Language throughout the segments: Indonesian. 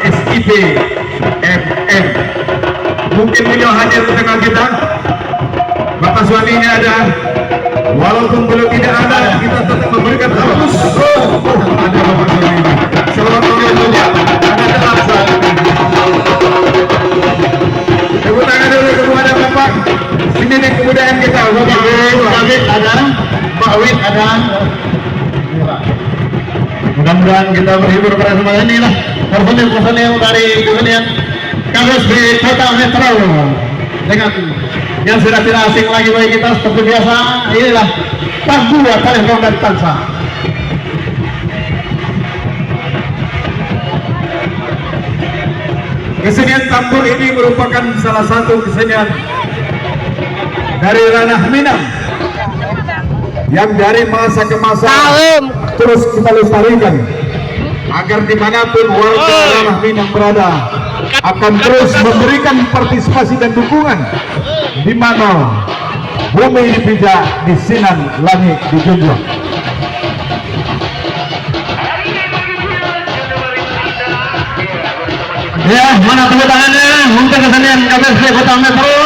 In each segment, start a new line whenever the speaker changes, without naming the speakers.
SIP FM. Mungkin beliau hadir di tengah kita. Bapak suaminya ada. Walaupun beliau tidak ada, kita tetap memberikan hapus. Ada bapak suaminya. Selamat mengucapkan ada dalam saat ini. Tepuk tangan dulu kepada bapak. Ini nih kebudayaan kita. Bapak Wid ada, Pak Wid ada. Mudah-mudahan kita berhibur pada semuanya. Inilah personil dari kesenian Kamis di Kota Metro dengan yang sudah tidak asing lagi bagi kita seperti biasa. Inilah Tangguh Talempong dan Tansa. Kesenian tambur ini merupakan salah satu kesenian dari ranah Minang yang dari masa ke masa terus kita lestarikan agar dimanapun warga ranah Minang berada akan terus memberikan partisipasi dan dukungan di mana bumi dipijak, di sinan langit dijunjung. Ya, mana tepuk tangannya untuk kesenian KPSP Kota Metro.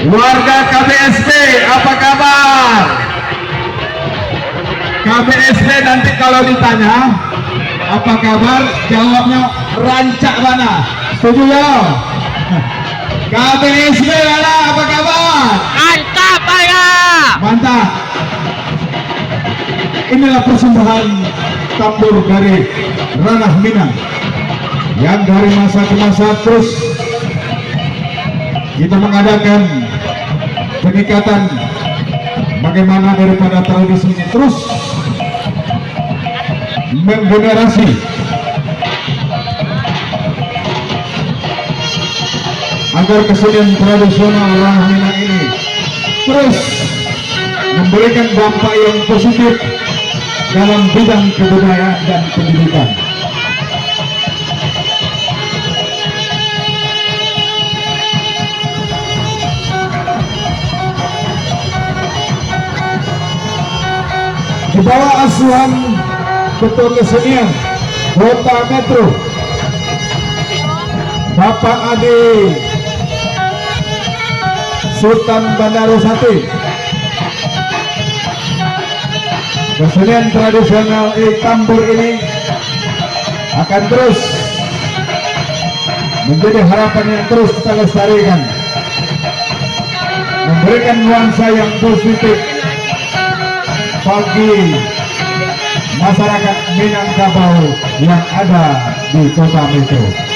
Warga KPSP, apa kabar? KPSP nanti kalau ditanya apa kabar, jawabnya rancak mana? Setuju ya? KPSP mana, apa kabar?
Mantap ya.
Mantap. Inilah persembahan tambur dari ranah Minang yang dari masa ke masa terus kita mengadakan peningkatan bagaimana daripada tradisi ini terus menggenerasi agar kesenian tradisional ranah Minang ini terus memberikan dampak yang positif dalam bidang kebudayaan dan pendidikan. Di bawah asuhan Ketua Kesenian Kota Metro Bapak Adi Sultan Bandarusati, kesenian tradisional tambur ini akan terus menjadi harapan yang terus kita lestarikan, memberikan nuansa yang positif bagi masyarakat Minangkabau yang ada di Kota Metro.